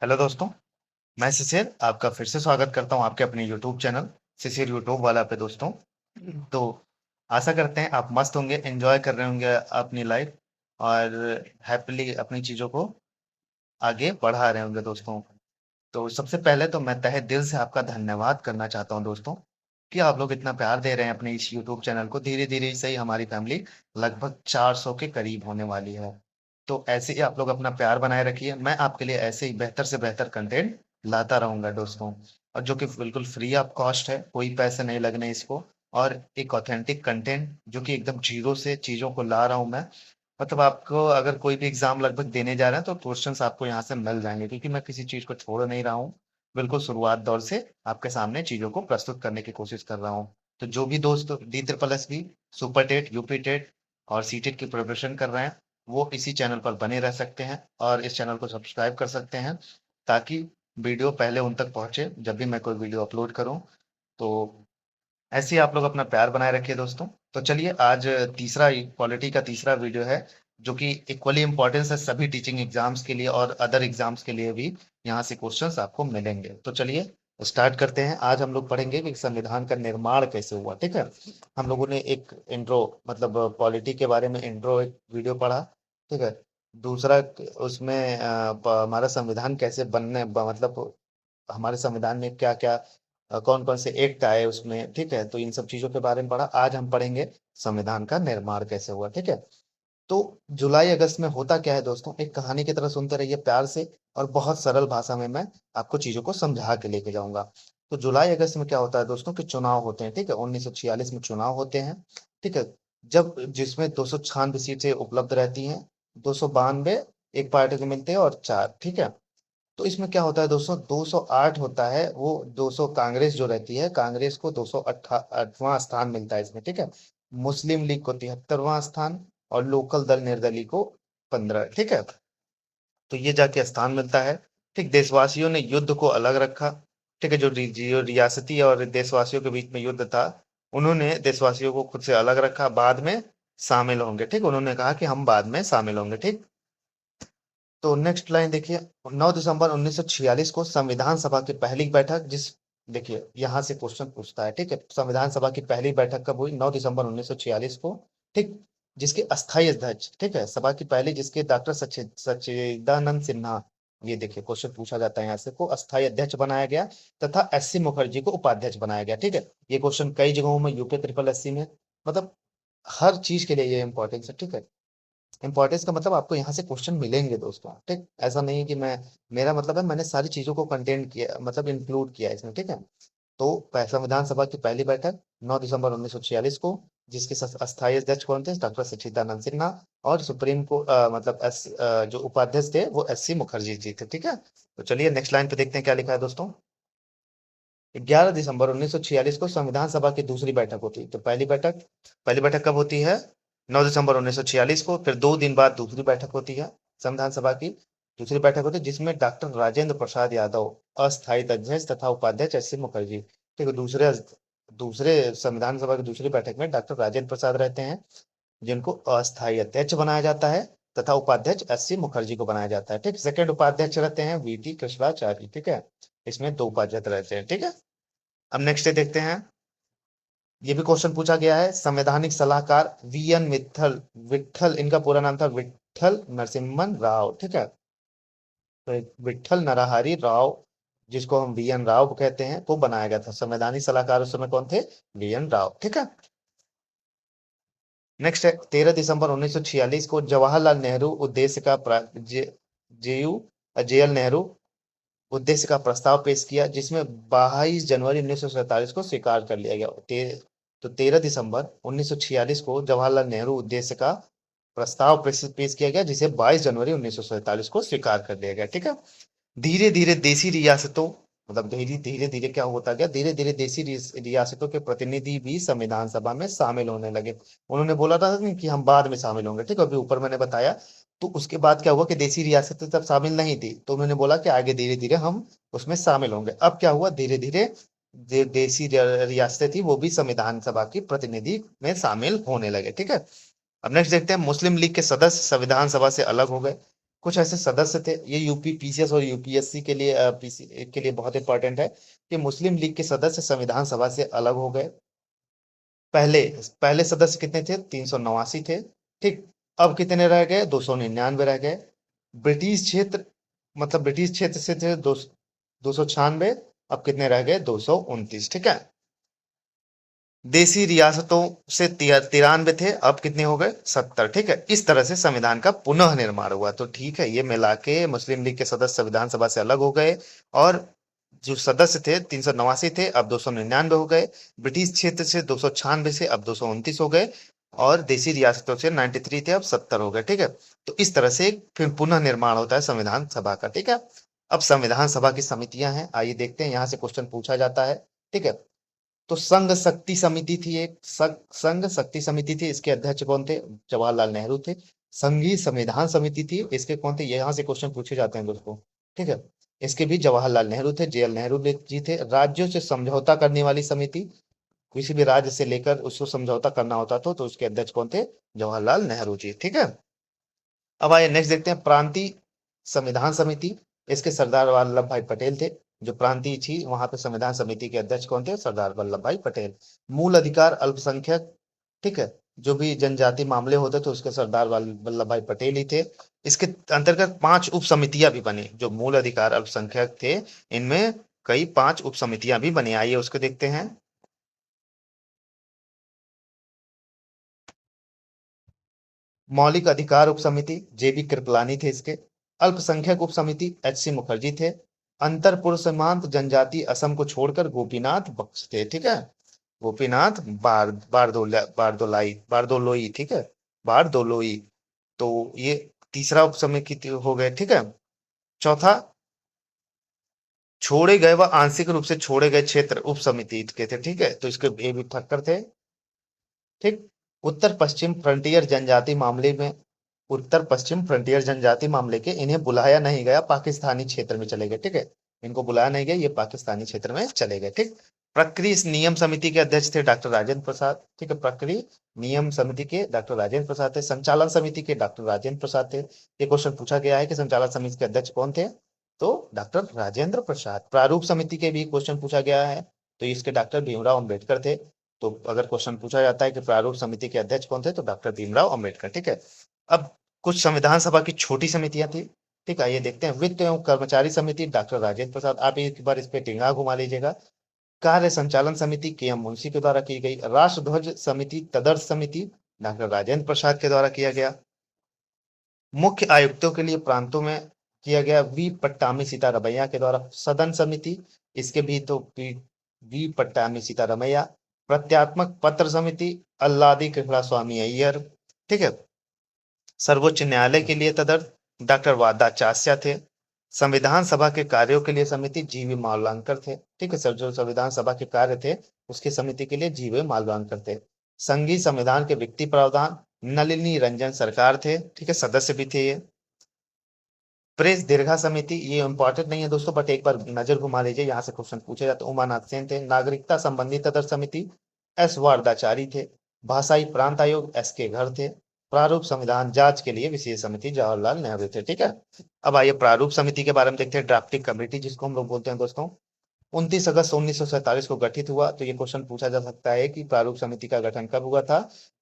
Hello दोस्तों। मैं शिशिर आपका फिर से स्वागत करता हूं आपके अपने यूट्यूब चैनल शिशिर यूट्यूब वाला पे दोस्तों। तो आशा करते हैं आप मस्त होंगे, एंजॉय कर रहे होंगे अपनी लाइफ और हैप्पीली अपनी चीज़ों को आगे बढ़ा रहे होंगे दोस्तों। तो सबसे पहले तो मैं तहे दिल से आपका धन्यवाद करना चाहता हूं दोस्तों कि आप लोग इतना प्यार दे रहे हैं अपने इस यूट्यूब चैनल को। धीरे धीरे से ही हमारी फैमिली लगभग 400 के करीब होने वाली है। तो ऐसे ही आप लोग अपना प्यार बनाए रखिए। मैं आपके लिए ऐसे ही बेहतर से बेहतर कंटेंट लाता रहूंगा दोस्तों, और जो कि बिल्कुल फ्री ऑफ कॉस्ट है, कोई पैसे नहीं लगने इसको। और एक ऑथेंटिक कंटेंट जो कि एकदम जीरो से चीजों को ला रहा हूं मैं। मतलब आपको अगर कोई भी एग्जाम लगभग देने जा रहे हैं तो क्वेश्चंस आपको यहाँ से मिल जाएंगे, क्योंकि मैं किसी चीज को छोड़ नहीं रहा हूँ। बिल्कुल शुरुआत दौर से आपके सामने चीजों को प्रस्तुत करने की कोशिश कर रहा हूँ। तो जो भी दोस्त D triple S B, super TET, UP TET और सी टेट की प्रिपरेशन कर रहे हैं, वो इसी चैनल पर बने रह सकते हैं और इस चैनल को सब्सक्राइब कर सकते हैं, ताकि वीडियो पहले उन तक पहुंचे जब भी मैं कोई वीडियो अपलोड करूं। तो ऐसे ही आप लोग अपना प्यार बनाए रखिए दोस्तों। तो चलिए, आज तीसरा क्वालिटी का तीसरा वीडियो है, जो कि इक्वली इम्पोर्टेंस है सभी टीचिंग एग्जाम्स के लिए और अदर एग्जाम्स के लिए भी। यहाँ से क्वेश्चंस आपको मिलेंगे। तो चलिए स्टार्ट करते हैं। आज हम लोग पढ़ेंगे कि संविधान का निर्माण कैसे हुआ। ठीक है, हम लोगों ने एक इंट्रो, मतलब पॉलिटी के बारे में इंट्रो एक वीडियो पढ़ा। ठीक है, दूसरा उसमें हमारा संविधान कैसे मतलब हमारे संविधान में क्या क्या कौन कौन से एक्ट आए उसमें। ठीक है, तो इन सब चीजों के बारे में पढ़ा। आज हम पढ़ेंगे संविधान का निर्माण कैसे हुआ। ठीक है, तो जुलाई अगस्त में होता क्या है दोस्तों, एक कहानी की तरह सुनते रहिए प्यार से, और बहुत सरल भाषा में मैं आपको चीजों को समझा के लेके जाऊंगा। तो जुलाई अगस्त में क्या होता है दोस्तों, कि चुनाव होते हैं। ठीक है, 1946 में चुनाव होते हैं। ठीक है, जब जिसमें 296 सीटें उपलब्ध रहती हैं। 292 एक पार्टी को मिलते हैं और चार। ठीक है, तो इसमें क्या होता है दोस्तों, 208 होता है वो। 200 कांग्रेस जो रहती है, कांग्रेस को 208वां स्थान मिलता है इसमें। ठीक है, मुस्लिम लीग को 73वां स्थान, और लोकल दल निर्दलीय को 15। ठीक है, तो ये जाके स्थान मिलता है। ठीक, देशवासियों ने युद्ध को अलग रखा। ठीक है, जो रियासती और देशवासियों के बीच में युद्ध था, उन्होंने देशवासियों को खुद से अलग रखा। बाद में शामिल होंगे। ठीक, उन्होंने कहा कि हम बाद में शामिल होंगे। ठीक, तो नेक्स्ट लाइन देखिए, 9 दिसंबर 1946 को संविधान सभा की पहली बैठक, जिस देखिए यहां से क्वेश्चन पूछता है। ठीक है, संविधान सभा की पहली बैठक कब हुई, 9 दिसंबर 1946 को। ठीक, जिसके अस्थायी अध्यक्ष, ठीक है, सभा की पहली, जिसके डॉक्टर सच्चिदानंद सिन्हा, ये देखिए क्वेश्चन पूछा जाता है यहाँ से, को अस्थायी अध्यक्ष बनाया गया, तथा एस सी मुखर्जी को उपाध्यक्ष बनाया गया। ठीक है, ये क्वेश्चन कई जगहों में, यूपी ट्रिपल एससी में, मतलब हर चीज के लिए ये इंपॉर्टेंस है। ठीक है, इंपॉर्टेंस का मतलब आपको यहाँ से क्वेश्चन मिलेंगे दोस्तों। ठीक, ऐसा नहीं है कि मैं, मेरा मतलब है मैंने सारी चीजों को कंटेंट किया, मतलब इंक्लूड किया है इसमें। ठीक है, तो संविधान सभा की पहली बैठक 9 दिसंबर 1946 को, जिसके अस्थायी अध्यक्ष कौन थे, डॉक्टर सच्चिदानंद सिन्हा। और सुप्रीम को मतलब जो उपाध्यक्ष थे वो एस सी मुखर्जी जी थे। ठीक है, तो चलिए नेक्स्ट लाइन पे देखते हैं क्या लिखा है दोस्तों। 11 दिसंबर 1946 को संविधान सभा की दूसरी बैठक होती है। तो पहली बैठक कब होती है, 9 दिसंबर 1946 को। फिर 2 दिन बाद दूसरी बैठक होती है, संविधान सभा की दूसरी बैठक होती है, जिसमें डॉक्टर राजेंद्र प्रसाद यादव अस्थायी अध्यक्ष तथा उपाध्यक्ष एस सी मुखर्जी। ठीक है, दूसरे दूसरे संविधान सभा की दूसरी बैठक में डॉक्टर राजेंद्र प्रसाद रहते हैं, जिनको अस्थायी अध्यक्ष बनाया जाता है, तथा उपाध्यक्ष एस सी मुखर्जी को बनाया जाता है। ठीक, सेकंड उपाध्यक्ष रहते हैं वी टी कृष्णाचार्य। ठीक है, इसमें दो उपाध्यक्ष रहते हैं। ठीक है, अब नेक्स्ट डे देखते हैं। ये भी क्वेश्चन पूछा गया है, संवैधानिक सलाहकार वी एन विठल विठल, इनका पूरा नाम था विठल नरसिम्हन राव। ठीक है, तो विठल नरहरि राव, जिसको हम वी एन राव कहते हैं, को बनाया गया था संवैधानिक सलाहकार। उस समय कौन थे, वी एन राव। ठीक है, नेक्स्ट है 13 दिसंबर 1946 को जवाहरलाल नेहरू उद्देश्य का जेयू जेएल नेहरू उद्देश्य का प्रस्ताव पेश किया, जिसमें 22 जनवरी 1947 को स्वीकार कर लिया गया। तो 13 दिसंबर 1946 को जवाहरलाल नेहरू उद्देश्य का प्रस्ताव पेश किया गया, जिसे 22 जनवरी 1947 को स्वीकार कर लिया गया। ठीक है, धीरे धीरे देसी रियासतों, मतलब धीरे धीरे धीरे क्या होता गया, धीरे धीरे देसी रियासतों के प्रतिनिधि भी संविधान सभा में शामिल होने लगे। उन्होंने बोला था ना कि हम बाद में शामिल होंगे। ठीक है, अभी ऊपर मैंने बताया। तो उसके बाद क्या हुआ कि देसी रियासतें तब शामिल नहीं थी, तो उन्होंने बोला कि आगे धीरे धीरे हम उसमें शामिल होंगे। अब क्या हुआ, धीरे धीरे देसी रियासतें थी वो भी संविधान सभा की प्रतिनिधि में शामिल होने लगे। ठीक है, अब नेक्स्ट देखते हैं, मुस्लिम लीग के सदस्य संविधान सभा से अलग हो गए। कुछ ऐसे सदस्य थे, ये यूपी पीसीएस और यूपीएससी के लिए पीसी के लिए बहुत इंपॉर्टेंट है कि मुस्लिम लीग के सदस्य संविधान सभा से अलग हो गए। पहले पहले सदस्य कितने थे? 389 थे। ठीक। अब कितने रह गए? 299 रह गए। ब्रिटिश क्षेत्र, मतलब ब्रिटिश क्षेत्र से थे 296। अब कितने रह गए? 229। ठीक है। देसी रियासतों से 93 थे, अब कितने हो गए? 70। ठीक है। इस तरह से संविधान का पुनः निर्माण हुआ। तो ठीक है, ये मिला के मुस्लिम लीग के सदस्य संविधान सभा से अलग हो गए, और जो सदस्य थे 389 थे, अब 299 हो गए। ब्रिटिश क्षेत्र से 296 से अब 229 हो गए, और देसी रियासतों से 93 थे, अब 70 हो गए। ठीक है। तो इस तरह से फिर पुनः निर्माण होता है संविधान सभा का। ठीक है। अब संविधान सभा की समितियां हैं, आइए देखते हैं, यहां से क्वेश्चन पूछा जाता है। ठीक है। तो संघ शक्ति समिति थी, एक संघ शक्ति समिति थी, इसके अध्यक्ष कौन थे? जवाहरलाल नेहरू थे। संघीय संविधान समिति थी, इसके कौन थे? यहाँ से क्वेश्चन पूछे जाते हैं दोस्तों। ठीक है। इसके भी जवाहरलाल नेहरू थे, जेएल नेहरू जी थे। राज्यों से समझौता करने वाली समिति, किसी भी राज्य से लेकर उसको समझौता करना होता था, तो उसके अध्यक्ष कौन थे? जवाहरलाल नेहरू जी। ठीक है। अब आइए नेक्स्ट देखते हैं, प्रांतीय संविधान समिति, इसके सरदार वल्लभ भाई पटेल थे। जो प्रांतीय थी, वहां पे संविधान समिति के अध्यक्ष कौन थे? सरदार वल्लभ भाई पटेल। मूल अधिकार अल्पसंख्यक, ठीक है, जो भी जनजाति मामले होते थे, उसके सरदार वल्लभ भाई पटेल ही थे। इसके अंतर्गत 5 उप समितियां भी बनी। जो मूल अधिकार अल्पसंख्यक थे, इनमें कई 5 उप समितियां भी बनी। आइए उसको देखते हैं। मौलिक अधिकार उप समिति जेबी कृपलानी थे इसके। अल्पसंख्यक उप समिति एचसी मुखर्जी थे। अंतर पूर्व सीमांत जनजाति असम को छोड़कर गोपीनाथ बख्श थे। ठीक है। गोपीनाथ बारदोलोई। ठीक है। बारदोलोई। तो ये तीसरा उप समिति हो गए। ठीक है। चौथा, छोड़े गए व आंशिक रूप से छोड़े गए क्षेत्र उप समिति के थे। ठीक है। तो इसके ये भी ठक्कर थे। ठीक। उत्तर पश्चिम फ्रंटियर जनजाति मामले में, उत्तर पश्चिम फ्रंटियर जनजाति मामले के इन्हें बुलाया नहीं गया, पाकिस्तानी क्षेत्र में चले गए। ठीक है। इनको बुलाया नहीं गया, ये पाकिस्तानी क्षेत्र में चले गए। ठीक। प्रक्रिया नियम समिति के अध्यक्ष थे डॉक्टर राजेंद्र प्रसाद। ठीक है। प्रक्रिया नियम समिति के डॉक्टर राजेंद्र प्रसाद थे। संचालन समिति के डॉक्टर राजेंद्र प्रसाद थे। ये क्वेश्चन पूछा गया है कि संचालन समिति के अध्यक्ष कौन थे? तो डॉक्टर राजेंद्र प्रसाद। प्रारूप समिति के भी क्वेश्चन पूछा गया है, तो इसके डॉक्टर भीमराव अंबेडकर थे। तो अगर क्वेश्चन पूछा जाता है कि प्रारूप समिति के अध्यक्ष कौन थे, तो डॉक्टर भीमराव अंबेडकर। ठीक है। अब कुछ संविधान सभा की छोटी समितियां थी। ठीक है। ये देखते हैं, वित्त एवं कर्मचारी समिति डॉक्टर राजेंद्र प्रसाद। आप एक बार इस पे टिंगा घुमा लीजिएगा। कार्य संचालन समिति के एम मुंशी के द्वारा की गई। राष्ट्रध्वज समिति तदर्थ समिति डॉक्टर राजेंद्र प्रसाद के द्वारा किया गया। मुख्य आयुक्तों के लिए प्रांतों में किया गया वी पट्टामी सीतारमैया के द्वारा। सदन समिति, इसके भी तो वी पट्टामी सीतारमैया। प्रत्यात्मक पत्र समिति अल्लादी कृष्णा स्वामी अय्यर। ठीक है। सर्वोच्च न्यायालय के लिए तदर्थ डॉक्टर वादाचार्य थे। संविधान सभा के कार्यों के लिए समिति जीवी मालवांकर थे। ठीक है सर, जो संविधान सभा के कार्य थे उसकी समिति के लिए जीवी मालवांकर थे। संघीय संविधान के व्यक्ति प्रावधान नलिनी रंजन सरकार थे। ठीक है, सदस्य भी थे ये। प्रेस दीर्घा समिति, ये इंपॉर्टेंट नहीं है दोस्तों, बट एक बार नजर घुमा लीजिए, यहाँ से क्वेश्चन पूछे जाते हैं। उमानाथ सेन थे। नागरिकता संबंधी तदर्थ समिति एस वारदाचारी थे। भाषाई प्रांत आयोग एस के घर थे। प्रारूप संविधान जांच के लिए विशेष समिति जवाहरलाल नेहरू थे। ठीक है। अब आइए प्रारूप समिति के बारे में देखते हैं। ड्राफ्टिंग कमेटी जिसको हम लोग बोलते हैं दोस्तों, 29 अगस्त 1947 को गठित हुआ। तो ये क्वेश्चन पूछा जा सकता है कि प्रारूप समिति का गठन कब हुआ था?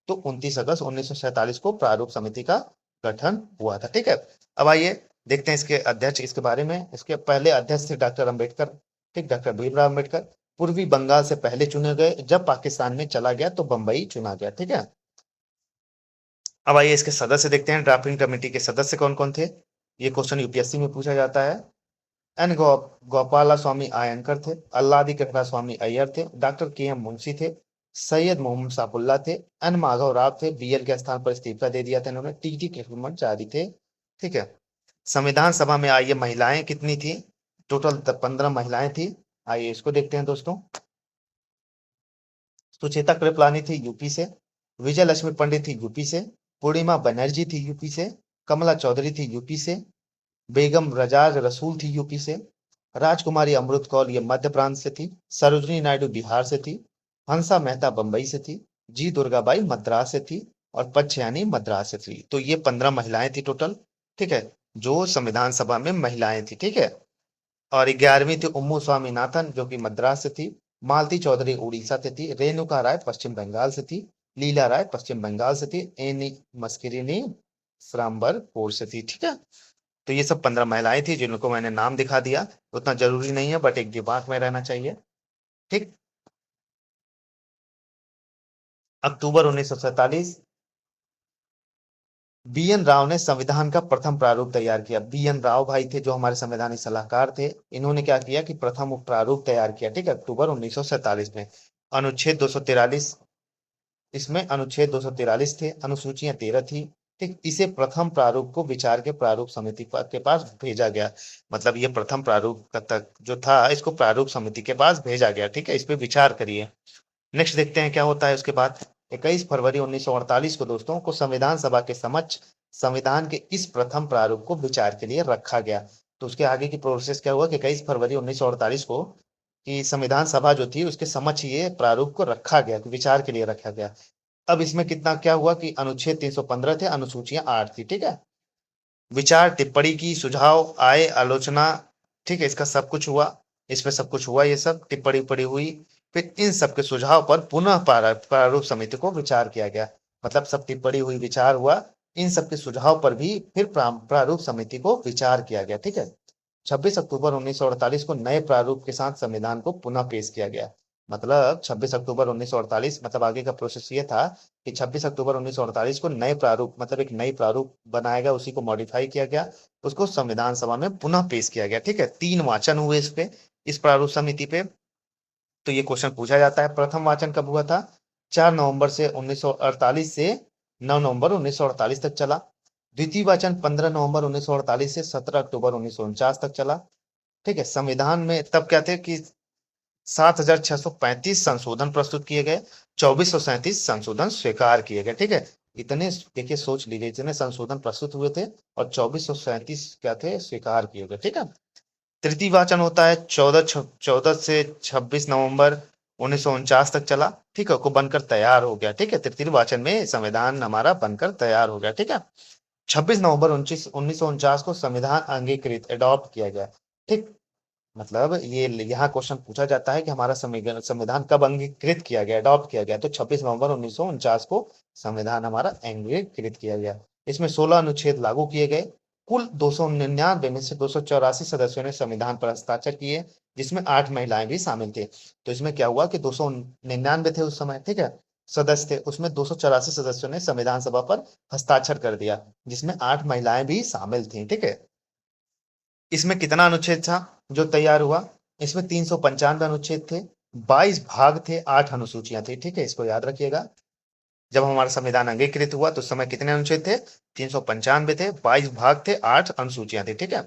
तो 29 अगस्त 1947 को प्रारूप समिति का गठन हुआ था। ठीक है। अब आइए देखते हैं इसके अध्यक्ष, इसके बारे में। इसके पहले अध्यक्ष थे डॉक्टर अंबेडकर। ठीक, डॉक्टर भीमराव अंबेडकर। पूर्वी बंगाल से पहले चुने गए, जब पाकिस्तान में चला गया तो बंबई चुना गया। ठीक है। अब आइए इसके सदस्य देखते हैं। ड्राफ्टिंग कमेटी के सदस्य कौन कौन थे? ये क्वेश्चन यूपीएससी में पूछा जाता है। एन गोपाला स्वामी आयंकर थे। अल्लादी कृष्णा स्वामी अय्यर थे। डॉक्टर के एम मुंशी थे। सैयद मोहम्मद साफुल्ला थे। एन माधव राव थे। बीएल के स्थान पर इस्तीफा दे दिया था इन्होंने। टीटी कृष्णमचारी थे। ठीक है। संविधान सभा में आइए महिलाएं कितनी थी? टोटल 15 महिलाएं थी। आइए इसको देखते हैं दोस्तों। सुचेता कृपलानी थी यूपी से। विजय लक्ष्मी पंडित थी यूपी से। पूर्णिमा बनर्जी थी यूपी से। कमला चौधरी थी यूपी से। बेगम रजाज रसूल थी यूपी से। राजकुमारी अमृत कौर ये मध्य प्रांत से थी। सरोजनी नायडू बिहार से थी। हंसा मेहता बंबई से थी। जी दुर्गाबाई मद्रास से थी। और पच्छयानी मद्रास से थी। तो ये 15 महिलाएं थी टोटल। ठीक है। जो संविधान सभा में महिलाएं थी, ठीक है। और 11वीं थी उम्मू स्वामीनाथन, जो कि मद्रास से थी। मालती चौधरी उड़ीसा से थी। रेणुका राय पश्चिम बंगाल से थी। लीला राय पश्चिम बंगाल से थी। एनी मस्किरिनी श्रामबरपुर से थी, ठीक है। तो ये सब 15 महिलाएं थी जिनको मैंने नाम दिखा दिया। उतना जरूरी नहीं है, बट एक दिमाग में रहना चाहिए, ठीक। अक्टूबर 1947, बीएन राव ने संविधान का प्रथम प्रारूप तैयार किया। बीएन राव भाई थे जो हमारे संवैधानिक सलाहकार थे। इन्होंने क्या किया कि प्रथम प्रारूप तैयार किया, ठीक है, अक्टूबर 1947 में। अनुच्छेद 243, इसमें अनुच्छेद 243 थे, अनुसूचियां 13 थी, ठीक। इसे प्रथम प्रारूप को विचार के प्रारूप समिति के पास भेजा गया। मतलब ये प्रथम प्रारूप का तक जो था, इसको प्रारूप समिति के पास भेजा गया, ठीक है। इस पे विचार करिए। नेक्स्ट देखते हैं क्या होता है उसके बाद। 21 फरवरी 1948 को दोस्तों को संविधान सभा के समक्ष संविधान के इस प्रथम प्रारूप को विचार के लिए रखा गया। तो उसके आगे की प्रोसेस क्या हुआ कि 21 फरवरी 1948 को कि संविधान सभा जो थी उसके समक्ष ये प्रारूप को रखा गया, विचार के लिए रखा गया। अब इसमें कितना क्या हुआ कि अनुच्छेद 315 थे, अनुसूचियां 8 थी, ठीक है। विचार टिप्पणी की, सुझाव आए, आलोचना, ठीक है, इसका सब कुछ हुआ। इसमें सब कुछ हुआ, ये सब टिप्पणी पड़ी हुई। फिर इन सब के सुझाव पर पुनः प्रारूप समिति को विचार किया गया। मतलब सब टिप्पणी हुई, विचार हुआ, इन सब के सुझाव पर भी फिर प्रारूप समिति को विचार किया गया, ठीक है। 26 अक्टूबर 1948 को नए प्रारूप के साथ संविधान को पुनः पेश किया गया। मतलब 26 अक्टूबर 1948, मतलब आगे का प्रोसेस ये था कि 26 अक्टूबर 1948 को नए प्रारूप, मतलब एक नई प्रारूप बनाया गया, उसी को मॉडिफाई किया गया, उसको संविधान सभा में पुनः पेश किया गया, ठीक है। 3 वाचन हुए इस पे, इस प्रारूप समिति पे। तो ये क्वेश्चन पूछा जाता है, प्रथम वाचन कब हुआ था? 4 नवंबर से 1948 से 9 नवंबर 1948 तक चला। द्वितीय वाचन 15 नवंबर 1948 से 17 अक्टूबर 1949 तक चला, ठीक है। संविधान में तब क्या थे कि 7,635 संशोधन प्रस्तुत किए गए, 2437 संशोधन स्वीकार किए गए, ठीक है। इतने देखिए, सोच लीजिए, इतने संशोधन प्रस्तुत हुए थे और 2437 क्या थे, स्वीकार किए गए, ठीक है। तृतीय वाचन होता है 14 से 26 नवंबर 1949 तक चला, ठीक है, को बनकर तैयार हो गया, ठीक है। तृतीय वाचन में संविधान हमारा बनकर तैयार हो गया, ठीक है। 26 नवंबर 1949 को संविधान अंगीकृत, एडॉप्ट किया गया, ठीक। मतलब ये यहाँ क्वेश्चन पूछा जाता है कि हमारा संविधान कब अंगीकृत किया गया, अडॉप्ट किया गया, तो 26 नवंबर 1949 को संविधान हमारा अंगीकृत किया गया। इसमें 16 अनुच्छेद लागू किए गए। कुल 299 में से 284 सदस्यों ने संविधान पर हस्ताक्षर किए, जिसमें 8 महिलाएं भी शामिल थे। तो इसमें क्या हुआ कि 299 थे उस समय, ठीक है, सदस्य थे, उसमें 284 सदस्यों ने संविधान सभा पर हस्ताक्षर कर दिया, जिसमें 8 महिलाएं भी शामिल थी, ठीक है। इसमें कितना अनुच्छेद था जो तैयार हुआ? इसमें 395 अनुच्छेद थे, 22 भाग थे, 8 अनुसूचियां थी, ठीक है, इसको याद रखिएगा। जब हमारा संविधान अंगीकृत हुआ तो उस समय कितने अनुच्छेद थे? 395 थे, 22 भाग थे, 8 अनुसूचियां थी, ठीक है।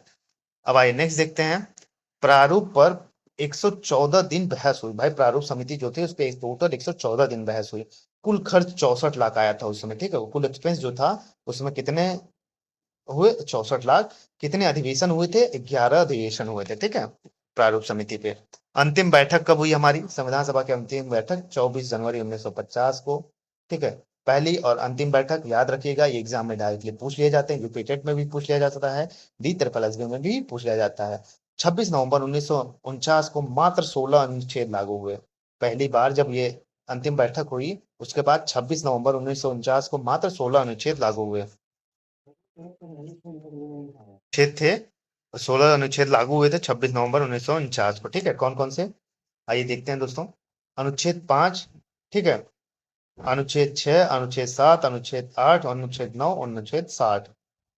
अब आइए नेक्स्ट देखते हैं। प्रारूप पर 114 दिन बहस हुई। भाई प्रारूप समिति जो थी उस पर टोटल 114 दिन बहस हुई। कुल खर्च 64 लाख आया था उस समय, ठीक है। कुल एक्सपेंस जो था उसमें कितने हुए? 64 लाख। कितने अधिवेशन हुए थे? 11 अधिवेशन हुए थे, ठीक है, प्रारूप समिति पे। अंतिम बैठक कब हुई हमारी संविधान सभा की? अंतिम बैठक 24 जनवरी 1950 को, ठीक है। पहली और अंतिम बैठक याद रखिएगा, ये एग्जाम में डायरेक्टली पूछ लिए जाते हैं, यूपी टेट में भी पूछ लिया जाता है, डी ट्रिपल एसबी में भी पूछ लिया जाता है। 26 नवंबर 1949 को मात्र 16 अनुच्छेद लागू हुए। पहली बार जब ये अंतिम बैठक हुई, उसके बाद 26 नवंबर 1949 को मात्र 16 अनुच्छेद लागू हुए। अनुच्छेद थे, 16 अनुच्छेद लागू हुए थे 26 नवंबर 1949 को, ठीक है। कौन कौन से? आइए देखते हैं दोस्तों। अनुच्छेद 5, ठीक है, अनुच्छेद 6, अनुच्छेद 7, अनुच्छेद 8, अनुच्छेद 9, अनुच्छेद 60,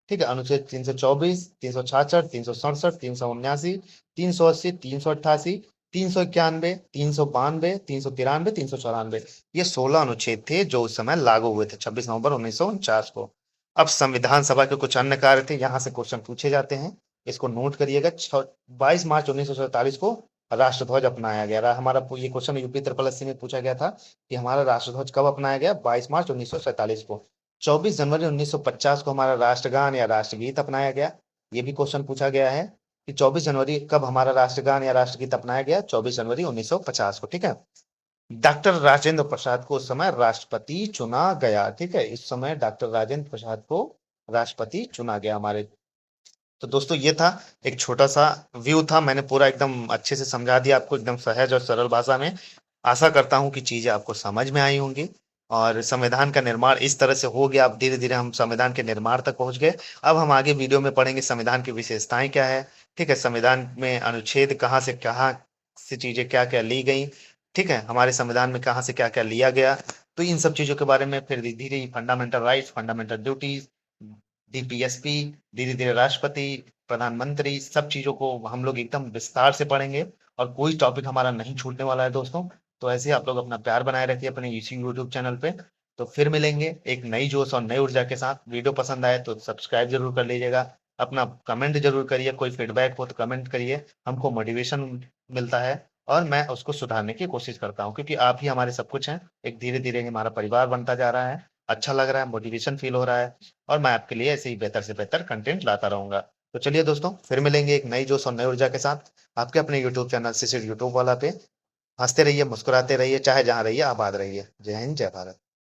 ठीक है। अनुच्छेद 324, 366, 367, 379, 380, 388, 391, 392, 393, 394, ये 16 अनुच्छेद थे जो उस समय लागू हुए थे 26 नवंबर 1949 को। अब संविधान सभा के कुछ अन्य कार्य थे, यहाँ से क्वेश्चन पूछे जाते हैं, इसको नोट करिएगा। 22 मार्च 1947 को राष्ट्रध्वज अपनाया गया। हमारा ये क्वेश्चन यूपी ट्रिपल एससी में पूछा गया था कि हमारा राष्ट्रध्वज कब अपनाया गया? 22 मार्च 1947 को। 24 जनवरी 1950 को हमारा राष्ट्रगान या राष्ट्रगीत अपनाया गया। ये भी क्वेश्चन पूछा गया है कि 24 जनवरी कब हमारा राष्ट्रगान या राष्ट्रगीत अपनाया गया? 24 जनवरी 1950 को, ठीक है। डॉक्टर राजेंद्र प्रसाद को उस समय राष्ट्रपति चुना गया, ठीक है। इस समय डॉक्टर राजेंद्र प्रसाद को राष्ट्रपति चुना गया हमारे तो दोस्तों ये था एक छोटा-सा व्यू था, मैंने पूरा एकदम अच्छे से समझा दिया आपको एकदम सहज और सरल भाषा में। आशा करता हूँ कि चीज़ें आपको समझ में आई होंगी और संविधान का निर्माण इस तरह से हो गया, अब धीरे-धीरे हम संविधान के निर्माण तक पहुँच गए। अब हम आगे वीडियो में पढ़ेंगे संविधान की विशेषताएँ क्या है, ठीक है? संविधान में अनुच्छेद कहाँ से कहाँ से चीज़ें क्या-क्या ली गई, ठीक है? हमारे संविधान में कहाँ से क्या-क्या लिया गया, तो इन सब चीज़ों के बारे में फिर धीरे-धीरे fundamental rights, fundamental duties, DPSP, धीरे-धीरे राष्ट्रपति, प्रधानमंत्री, सब चीज़ों को हम लोग एकदम विस्तार से पढ़ेंगे और कोई टॉपिक हमारा नहीं छूटने वाला है दोस्तों। तो ऐसे ही आप लोग अपना प्यार बनाए रखिए अपने इसी यूट्यूब चैनल पे। तो फिर मिलेंगे एक नई जोश और नई ऊर्जा के साथ। वीडियो पसंद आए तो सब्सक्राइब ज़रूर कर लीजिएगा। अपना कमेंट ज़रूर करिए, कोई फीडबैक हो तो कमेंट करिए, हमको मोटिवेशन मिलता है और मैं उसको सुधारने की कोशिश करता हूँ क्योंकि आप ही हमारे सब कुछ हैं। एक धीरे-धीरे हमारा परिवार बनता जा रहा है, अच्छा लग रहा है, मोटिवेशन फ़ील हो रहा है और मैं आपके लिए ऐसे ही बेहतर से बेहतर कंटेंट लाता रहूँगा। तो चलिए दोस्तों, फिर मिलेंगे एक नई जोश और नई ऊर्जा के साथ, आपके अपने यूट्यूब चैनल शिशिर यूट्यूब वाला पे। हँसते रहिए, मुस्कुराते रहिए, चाहे जहाँ रहिए, आबाद रहिए। जय हिंद, जय भारत।